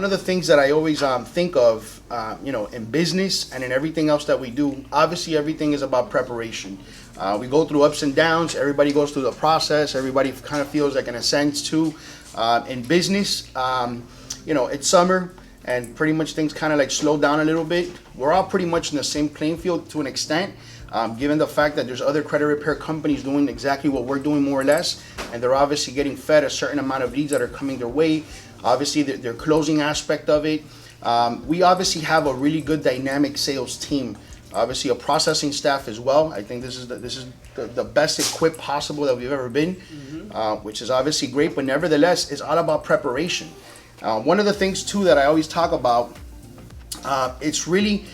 One of the things that I always think of, in business and in everything else that we do, obviously everything is about preparation. We go through ups and downs. Everybody goes through the process. Everybody kind of feels like, in a sense, too. In business, it's summer and pretty much things kind of like slow down a little bit. We're all pretty much in the same playing field to an extent, given the fact that there's other credit repair companies doing exactly what we're doing, more or less, and they're obviously getting fed a certain amount of leads that are coming their way. Obviously, their closing aspect of it. We obviously have a really good dynamic sales team. Obviously, a processing staff as well. I think this is the best equipped possible that we've ever been, which is obviously great. But nevertheless, it's all about preparation. One of the things too that I always talk about, it's really,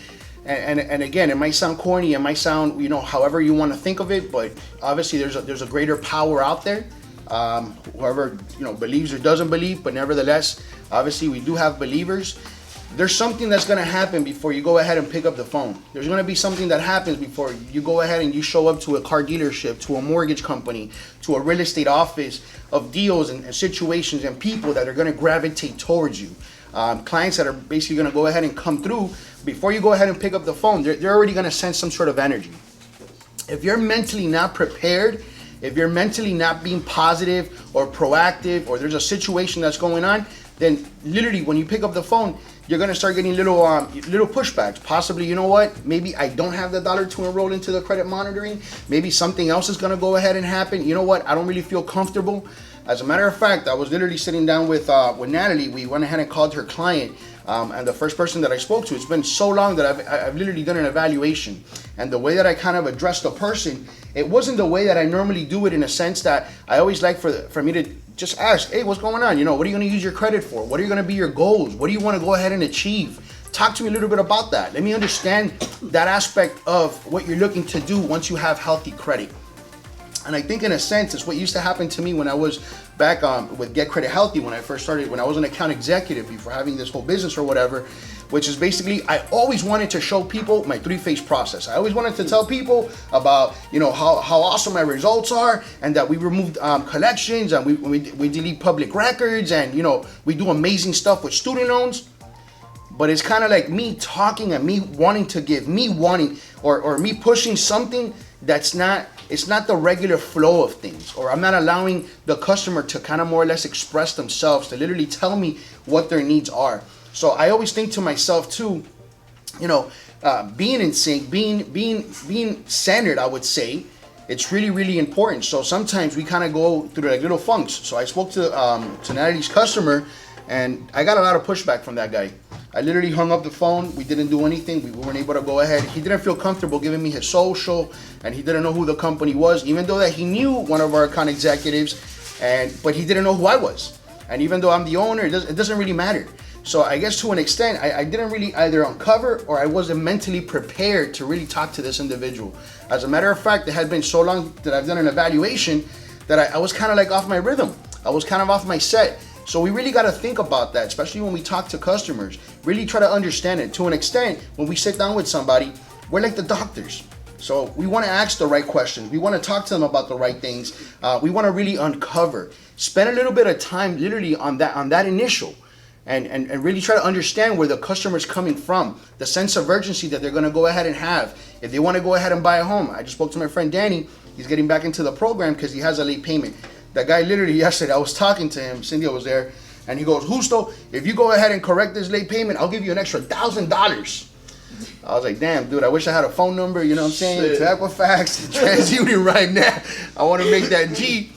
and again, it might sound corny, it might sound however you want to think of it, but obviously there's a greater power out there. Whoever believes or doesn't believe, but nevertheless, obviously we do have believers. There's something that's going to happen before you go ahead and pick up the phone. There's going to be something that happens before you go ahead and you show up to a car dealership, to a mortgage company, to a real estate office of deals and situations and people that are going to gravitate towards you. Clients that are basically going to go ahead and come through. Before you go ahead and pick up the phone, they're already going to sense some sort of energy. If you're mentally not prepared, if you're mentally not being positive or proactive, or there's a situation that's going on, then literally when you pick up the phone, you're gonna start getting little pushbacks. Possibly, maybe I don't have the dollar to enroll into the credit monitoring. Maybe something else is gonna go ahead and happen. You know what? I don't really feel comfortable. As a matter of fact, I was literally sitting down with Natalie. We went ahead and called her client. And the first person that I spoke to, it's been so long that I've literally done an evaluation. And the way that I kind of addressed the person, it wasn't the way that I normally do it, in a sense that I always like for me to just ask, hey, what's going on? What are you going to use your credit for? What are going to be your goals? What do you want to go ahead and achieve? Talk to me a little bit about that. Let me understand that aspect of what you're looking to do once you have healthy credit. And I think in a sense, it's what used to happen to me when I was back with Get Credit Healthy, when I first started, when I was an account executive before having this whole business or whatever, which is basically, I always wanted to show people my three-phase process. I always wanted to tell people about, how awesome my results are, and that we removed collections, and we delete public records, and, we do amazing stuff with student loans. But it's kind of like me talking and me wanting to give, or me pushing something that's not, it's not the regular flow of things, or I'm not allowing the customer to kind of more or less express themselves, to literally tell me what their needs are. So I always think to myself too, being in sync, being centered, I would say, it's really, really important. So sometimes we kind of go through like little funks. So I spoke to Natalie's customer, and I got a lot of pushback from that guy. I literally hung up the phone. We didn't do anything. We weren't able to go ahead. He didn't feel comfortable giving me his social, and he didn't know who the company was, even though that he knew one of our account executives, but he didn't know who I was. And even though I'm the owner, it doesn't really matter. So I guess to an extent, I didn't really either uncover, or I wasn't mentally prepared to really talk to this individual. As a matter of fact, it had been so long that I've done an evaluation that I was kind of like off my rhythm. I was kind of off my set. So we really got to think about that, especially when we talk to customers. Really try to understand it. To an extent, when we sit down with somebody, we're like the doctors. So we want to ask the right questions. We want to talk to them about the right things. We want to really uncover. Spend a little bit of time literally on that initial. And really try to understand where the customer's coming from, the sense of urgency that they're going to go ahead and have. If they want to go ahead and buy a home. I just spoke to my friend Danny. He's getting back into the program because he has a late payment. That guy literally yesterday, I was talking to him, Cynthia was there, and he goes, Justo, if you go ahead and correct this late payment, I'll give you an extra $1,000. I was like, damn, dude, I wish I had a phone number, you know what I'm saying? To Equifax, TransUnion right now. I want to make that G.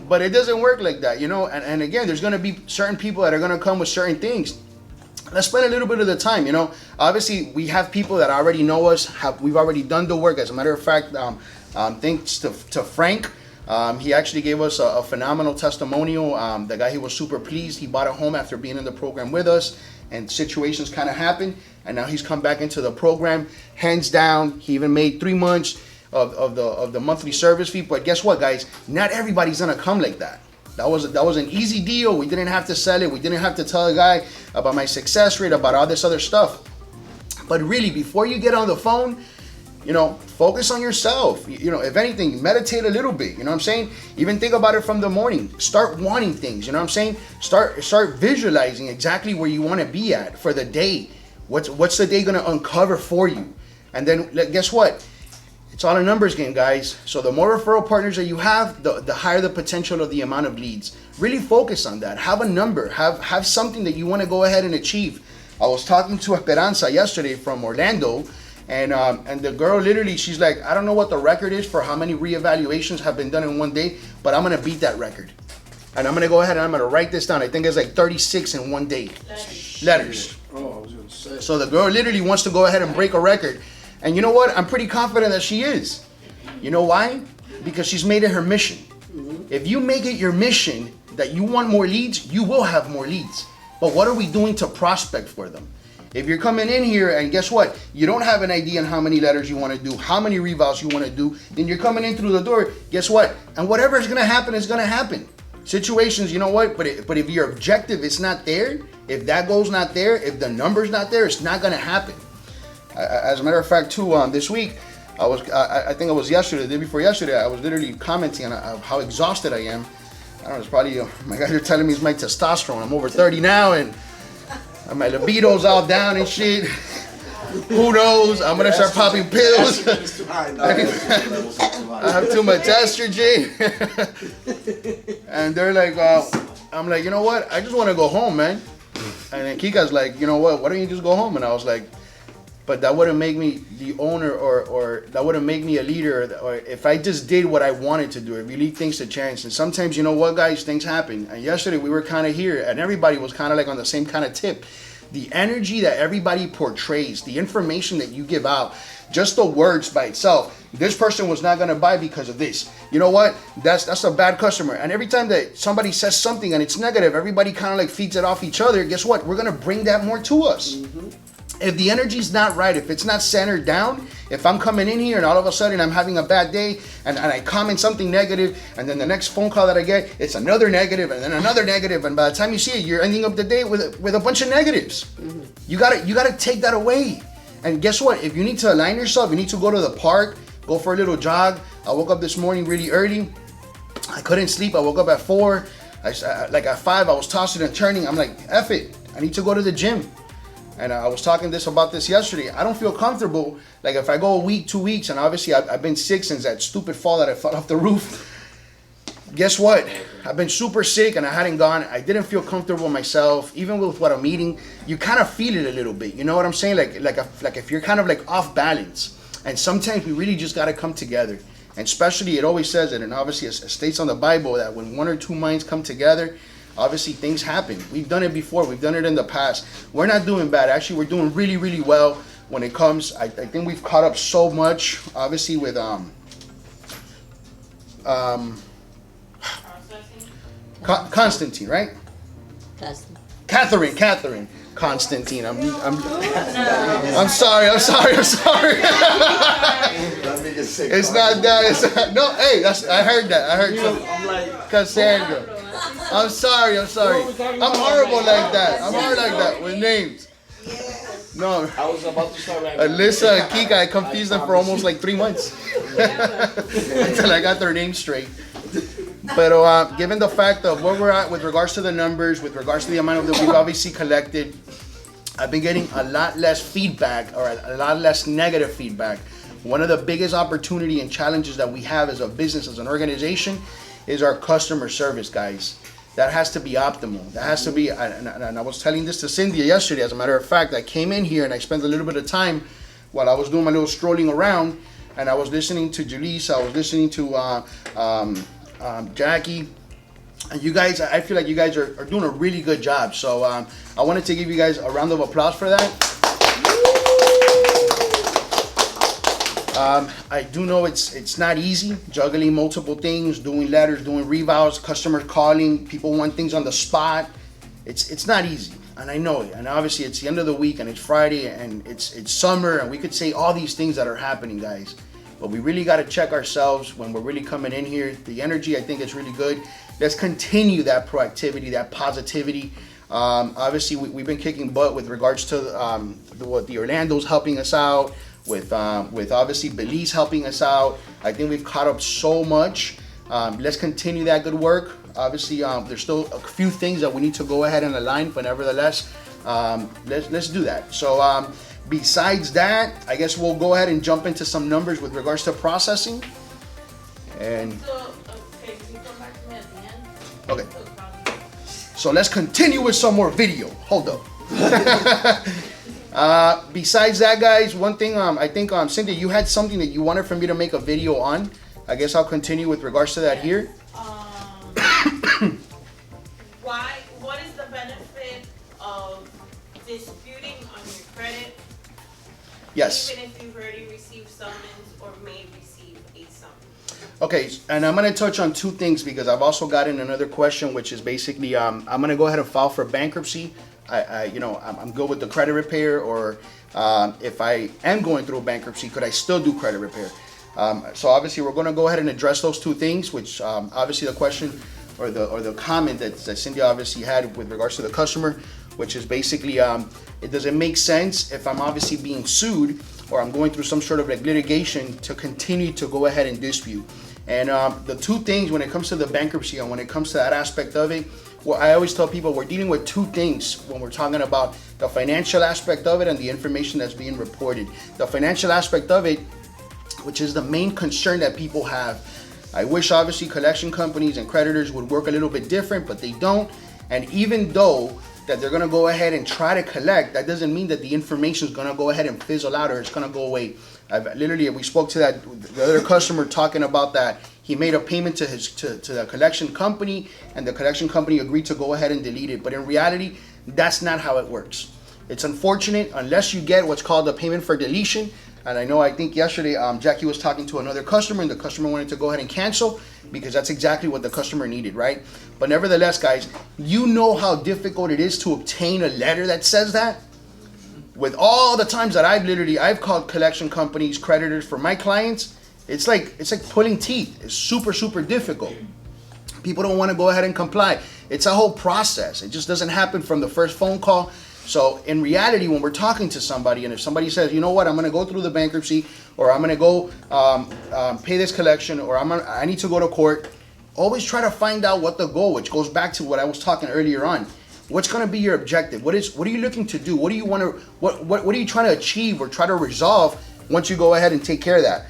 But it doesn't work like that, and again, there's going to be certain people that are going to come with certain things. Let's spend a little bit of the time, Obviously, we have people that already know us. We've already done the work. As a matter of fact, thanks to Frank, he actually gave us a phenomenal testimonial. The guy, he was super pleased. He bought a home after being in the program with us, and situations kind of happened, and now he's come back into the program. Hands down, he even made 3 months of the monthly service fee. But guess what, guys? Not everybody's gonna come like that. That was an easy deal. We didn't have to sell it. We didn't have to tell the guy about my success rate, about all this other stuff. But really, before you get on the phone, focus on yourself. If anything, meditate a little bit. You know what I'm saying? Even think about it from the morning. Start wanting things. You know what I'm saying? Start visualizing exactly where you want to be at for the day. What's the day going to uncover for you? And then guess what? It's all a numbers game, guys. So the more referral partners that you have, the higher the potential of the amount of leads. Really focus on that. Have a number. Have something that you want to go ahead and achieve. I was talking to Esperanza yesterday from Orlando, and the girl literally, she's like, I don't know what the record is for how many reevaluations have been done in one day, but I'm going to beat that record. And I'm going to go ahead and I'm going to write this down. I think it's like 36 in one day. Letters. Oh, I was going to say. So the girl literally wants to go ahead and break a record. And you know what? I'm pretty confident that she is. You know why? Because she's made it her mission. If you make it your mission that you want more leads, you will have more leads. But what are we doing to prospect for them? If you're coming in here and guess what? You don't have an idea on how many letters you want to do, how many revals you want to do, then you're coming in through the door, guess what? And whatever is going to happen is going to happen. Situations, you know what? But if your objective is not there, if that goal's not there, if the number's not there, it's not going to happen. As a matter of fact, too, this week, I think it was yesterday, the day before yesterday, I was literally commenting on how exhausted I am. I don't know, it's probably, my guys are telling me it's my testosterone. I'm over 30 now, and my libido's all down and shit. Who knows? I'm going to start popping pills. I have too much estrogen. And they're like, I'm like, you know what? I just want to go home, man. And then Kika's like, you know what? Why don't you just go home? And I was like, but that wouldn't make me the owner or that wouldn't make me a leader, or if I just did what I wanted to do, if you leave things to chance. And sometimes, you know what, guys, things happen. And yesterday we were kind of here and everybody was kind of like on the same kind of tip. The energy that everybody portrays, the information that you give out, just the words by itself, this person was not going to buy because of this. You know what? That's a bad customer. And every time that somebody says something and it's negative, everybody kind of like feeds it off each other. Guess what? We're going to bring that more to us. If the energy's not right, if it's not centered down, if I'm coming in here and all of a sudden I'm having a bad day and I comment something negative, and then the next phone call that I get, it's another negative and then another negative, and by the time you see it, you're ending up the day with a bunch of negatives. You gotta take that away. And guess what? If you need to align yourself, you need to go to the park, go for a little jog. I woke up this morning really early. I couldn't sleep. I woke up at 4. Like at 5, I was tossing and turning. I'm like, F it. I need to go to the gym. And I was talking about this yesterday. I don't feel comfortable. Like if I go a week, 2 weeks, and obviously I've been sick since that stupid fall that I fell off the roof. Guess what? I've been super sick and I hadn't gone. I didn't feel comfortable myself. Even with what I'm eating, you kind of feel it a little bit. You know what I'm saying? Like if you're kind of like off balance. And sometimes we really just got to come together. And especially it always says it, and obviously it states on the Bible that when 1 or 2 minds come together, obviously things happen. We've done it before. We've done it in the past. We're not doing bad. Actually, we're doing really, really well when it comes. I think we've caught up so much, obviously, with Constantine, right? Catherine. Constantine. I'm sorry. It's not that. It's not, no. Hey, I heard that. I heard Cassandra. I'm sorry. I'm horrible like that. I'm hard like that with names. No. I was about to start right Alyssa and Kika, I confused them for almost like 3 months until I got their names straight. But given the fact of where we're at with regards to the numbers, with regards to the amount that we've obviously collected, I've been getting a lot less feedback, or a lot less negative feedback. One of the biggest opportunity and challenges that we have as a business, as an organization, is our customer service, guys. That has to be optimal. That has to be, and I was telling this to Cynthia yesterday. As a matter of fact, I came in here and I spent a little bit of time while I was doing my little strolling around, and I was listening to Julissa, I was listening to Jackie, and you guys, I feel like you guys are doing a really good job. So I wanted to give you guys a round of applause for that. I do know it's not easy, juggling multiple things, doing letters, doing revals, customers calling, people want things on the spot. It's not easy, and I know it. And obviously it's the end of the week and it's Friday and it's summer, and we could say all these things that are happening, guys. But we really got to check ourselves when we're really coming in here. The energy, I think, is really good. Let's continue that proactivity, that positivity. Obviously, we've been kicking butt with regards to what the Orlando's helping us out. with obviously Belize helping us out. I think we've caught up so much. Let's continue that good work. Obviously, there's still a few things that we need to go ahead and align, but nevertheless, let's do that. So besides that, I guess we'll go ahead and jump into some numbers with regards to processing. And okay, can you come back to me at the end? Okay. So let's continue with some more video. Hold up. Besides that, guys, one thing I think Cynthia, you had something that you wanted for me to make a video on. I guess I'll continue with regards to that here. What is the benefit of disputing on your credit? Yes. Even if you've already received summons or may receive a summons. Okay, and I'm going to touch on two things because I've also gotten another question, which is basically I'm going to go ahead and file for bankruptcy. I'm good with the credit repair, or if I am going through bankruptcy, could I still do credit repair? So obviously we're going to go ahead and address those two things, which obviously the question or the comment that Cynthia obviously had with regards to the customer, which is basically it doesn't make sense if I'm obviously being sued or I'm going through some sort of like litigation to continue to go ahead and dispute. And the two things when it comes to the bankruptcy and when it comes to that aspect of it, well, I always tell people we're dealing with two things when we're talking about the financial aspect of it and the information that's being reported. The financial aspect of it, which is the main concern that people have. I wish obviously collection companies and creditors would work a little bit different, but they don't. And even though that they're gonna go ahead and try to collect, that doesn't mean that the information is gonna go ahead and fizzle out or it's gonna go away. We spoke to the other customer talking about that. He made a payment to the collection company, and the collection company agreed to go ahead and delete it. But in reality, that's not how it works. It's unfortunate unless you get what's called a payment for deletion. And I think yesterday Jackie was talking to another customer, and the customer wanted to go ahead and cancel because that's exactly what the customer needed, right? But nevertheless, guys, you know how difficult it is to obtain a letter that says that. With all the times that I've called collection companies, creditors for my clients, it's like pulling teeth. It's super difficult. People don't want to go ahead and comply. It's a whole process. It just doesn't happen from the first phone call. So in reality, when we're talking to somebody, and if somebody says, you know what, I'm going to go through the bankruptcy, or I'm going to go pay this collection, or I need to go to court, always try to find out what the goal, which goes back to what I was talking earlier on. What's going to be your objective? What are you looking to do? What do you want to? What are you trying to achieve or try to resolve once you go ahead and take care of that?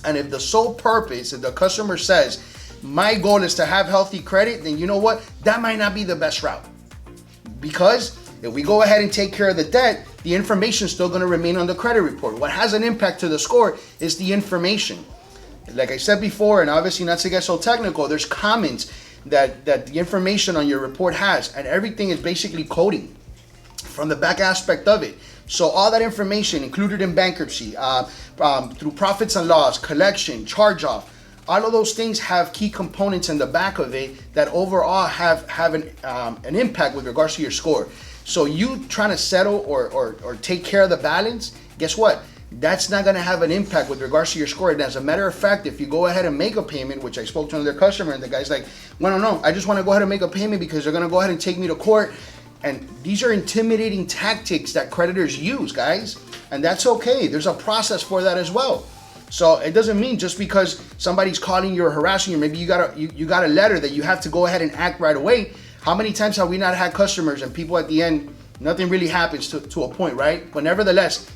And if the sole purpose, if the customer says, my goal is to have healthy credit, then you know what? That might not be the best route. Because if we go ahead and take care of the debt, the information is still going to remain on the credit report. What has an impact to the score is the information. Like I said before, and obviously not to get so technical, there's comments that the information on your report has, and everything is basically coding from the back aspect of it. So all that information included in bankruptcy, through profits and loss, collection, charge-off, all of those things have key components in the back of it that overall have an impact with regards to your score. So you trying to settle or take care of the balance, guess what? That's not going to have an impact with regards to your score. And as a matter of fact, if you go ahead and make a payment, which I spoke to another customer, and the guy's like, well, no, I just want to go ahead and make a payment because they're going to go ahead and take me to court. And these are intimidating tactics that creditors use, guys. And that's okay. There's a process for that as well. So it doesn't mean just because somebody's calling you or harassing you, maybe you got a letter that you have to go ahead and act right away. How many times have we not had customers and people at the end, nothing really happens to a point, right? But nevertheless,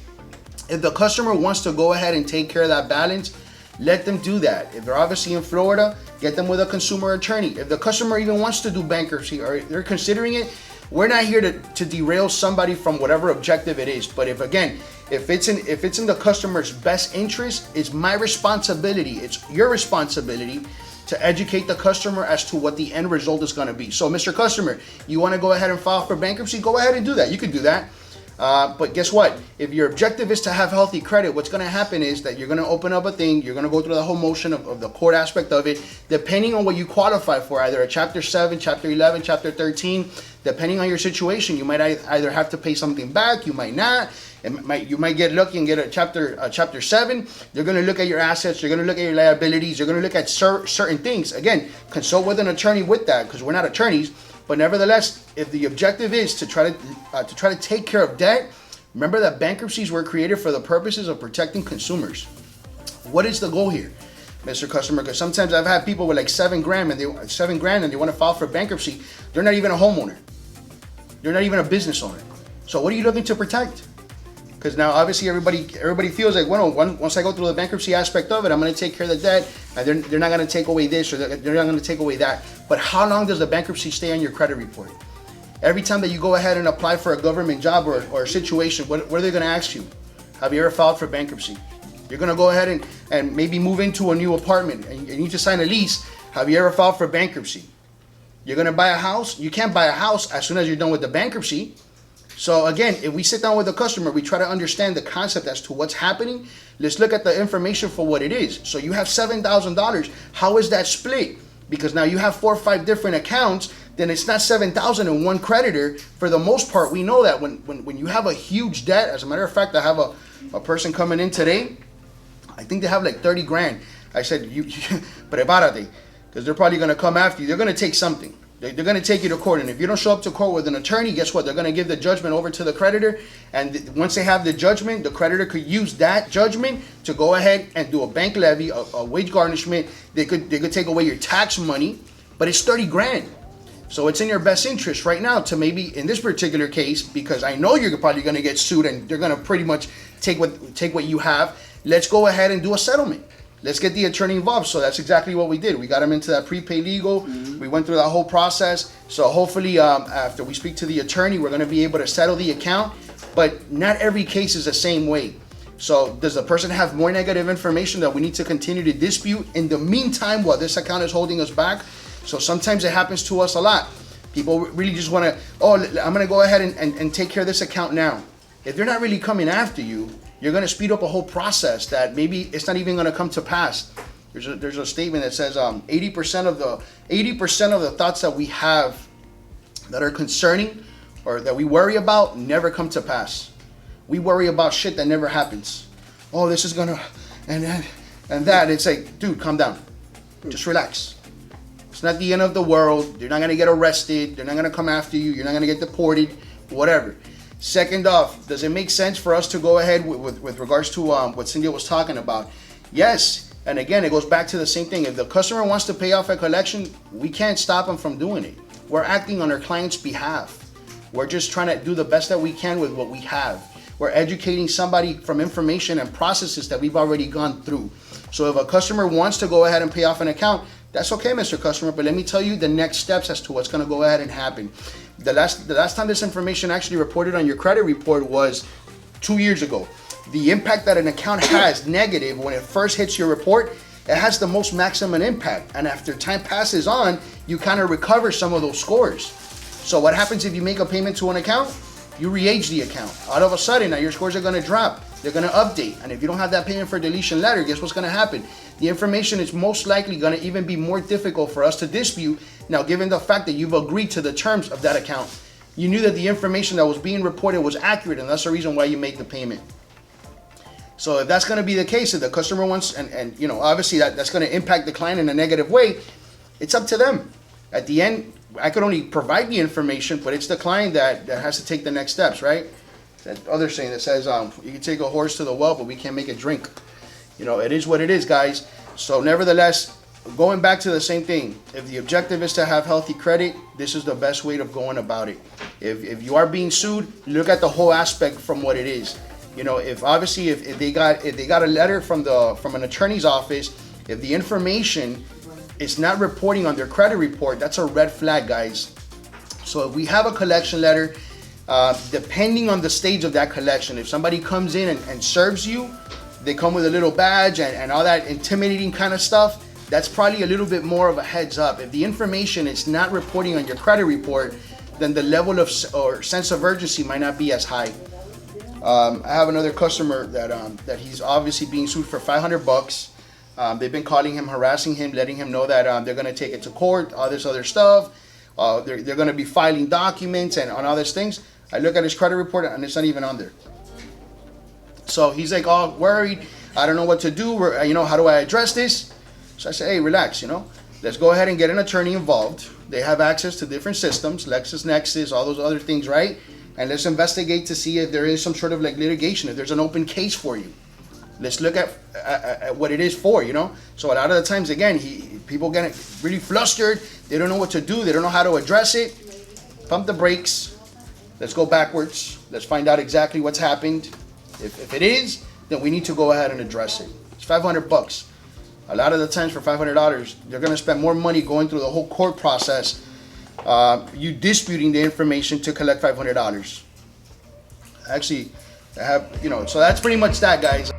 if the customer wants to go ahead and take care of that balance, let them do that. If they're obviously in Florida, get them with a consumer attorney. If the customer even wants to do bankruptcy or they're considering it, we're not here to derail somebody from whatever objective it is. But if it's in the customer's best interest, it's my responsibility, it's your responsibility to educate the customer as to what the end result is going to be. So Mr. Customer, you want to go ahead and file for bankruptcy? Go ahead and do that. You can do that. But guess what? If your objective is to have healthy credit, what's going to happen is that you're going to open up a thing, you're going to go through the whole motion of the court aspect of it, depending on what you qualify for, either a Chapter 7, Chapter 11, Chapter 13, depending on your situation. You might either have to pay something back, you might not. You might get lucky and get a Chapter 7. They're going to look at your assets, they're going to look at your liabilities, they're going to look at certain things. Again, consult with an attorney with that, because we're not attorneys. But nevertheless, if the objective is to try to take care of debt, Remember that bankruptcies were created for the purposes of protecting consumers. What is the goal here, Mr. Customer? Because sometimes I've had people with like $7,000 and they want to file for bankruptcy. They're not even a homeowner. They're not even a business owner. So what are you looking to protect? Because now obviously everybody feels like, well, once I go through the bankruptcy aspect of it, I'm going to take care of the debt, and they're not going to take away this, or they're not going to take away that. But how long does the bankruptcy stay on your credit report? Every time that you go ahead and apply for a government job or a situation, what are they going to ask you? Have you ever filed for bankruptcy? You're going to go ahead and maybe move into a new apartment and you need to sign a lease. Have you ever filed for bankruptcy? You're going to buy a house. You can't buy a house as soon as you're done with the bankruptcy. So again, if we sit down with the customer, we try to understand the concept as to what's happening. Let's look at the information for what it is. So you have $7,000. How is that split? Because now you have 4 or 5 different accounts. Then it's not $7,000 in one creditor. For the most part, we know that when you have a huge debt, as a matter of fact, I have a person coming in today. I think they have like 30 grand. I said, prepárate, because they're probably going to come after you. They're going to take something. They're going to take you to court, and if you don't show up to court with an attorney, guess what? They're going to give the judgment over to the creditor, and once they have the judgment, the creditor could use that judgment to go ahead and do a bank levy, a wage garnishment. They could take away your tax money, but it's 30 grand. So it's in your best interest right now to maybe, in this particular case, because I know you're probably going to get sued and they're going to pretty much take what you have. Let's go ahead and do a settlement. Let's get the attorney involved. So that's exactly what we did. We got him into that prepaid legal. Mm-hmm. We went through that whole process. So hopefully after we speak to the attorney, we're going to be able to settle the account. But not every case is the same way. So does the person have more negative information that we need to continue to dispute in the meantime while this account is holding us back? So sometimes it happens to us a lot. People really just want to, I'm going to go ahead and take care of this account now. If they're not really coming after you, you're going to speed up a whole process that maybe it's not even going to come to pass. There's a statement that says 80% of the thoughts that we have that are concerning or that we worry about never come to pass. We worry about shit that never happens. Oh, this is going to, and that. It's like, dude, calm down. Just relax. It's not the end of the world. You're not going to get arrested. They're not going to come after you. You're not going to get deported, whatever. Second off, does it make sense for us to go ahead with regards to what Cynthia was talking about? Yes. And again, it goes back to the same thing. If the customer wants to pay off a collection, we can't stop them from doing it. We're acting on our client's behalf. We're just trying to do the best that we can with what we have. We're educating somebody from information and processes that we've already gone through. So if a customer wants to go ahead and pay off an account, that's okay, Mr. Customer, but let me tell you the next steps as to what's going to go ahead and happen. The last time this information actually reported on your credit report was 2 years ago. The impact that an account has negative when it first hits your report, it has the most maximum impact. And after time passes on, you kind of recover some of those scores. So what happens if you make a payment to an account? You re-age the account. All of a sudden, now your scores are going to drop. They're going to update. And if you don't have that payment for deletion letter, guess what's going to happen? The information is most likely going to even be more difficult for us to dispute. Now, given the fact that you've agreed to the terms of that account, you knew that the information that was being reported was accurate, and that's the reason why you made the payment. So if that's going to be the case, if the customer wants, and you know, obviously that's going to impact the client in a negative way, it's up to them. At the end, I could only provide the information, but it's the client that has to take the next steps, right? That other saying that says, you can take a horse to the well, but we can't make it drink. You know, it is what it is, guys. So nevertheless, going back to the same thing, if the objective is to have healthy credit, this is the best way of going about it. If you are being sued, look at the whole aspect from what it is. You know, if they got a letter from an attorney's office, if the information is not reporting on their credit report, that's a red flag, guys. So if we have a collection letter, depending on the stage of that collection, if somebody comes in and serves you, they come with a little badge and all that intimidating kind of stuff, that's probably a little bit more of a heads up. If the information is not reporting on your credit report, then the level of or sense of urgency might not be as high. I have another customer that he's obviously being sued for $500. They've been calling him, harassing him, letting him know that they're going to take it to court, all this other stuff. They're going to be filing documents and on all these things. I look at his credit report and it's not even on there. So he's like all worried. I don't know what to do. You know, how do I address this? So I say, hey, relax, you know. Let's go ahead and get an attorney involved. They have access to different systems, LexisNexis, all those other things, right? and let's investigate to see if there is some sort of like litigation, if there's an open case for you. Let's look at what it is for, you know. So a lot of the times, again, people get really flustered. They don't know what to do. They don't know how to address it. Pump the brakes. Let's go backwards. Let's find out exactly what's happened. If it is, then we need to go ahead and address it. It's $500. A lot of the times for $500, you're going to spend more money going through the whole court process, you disputing the information to collect $500. Actually, I have, you know, so that's pretty much that, guys.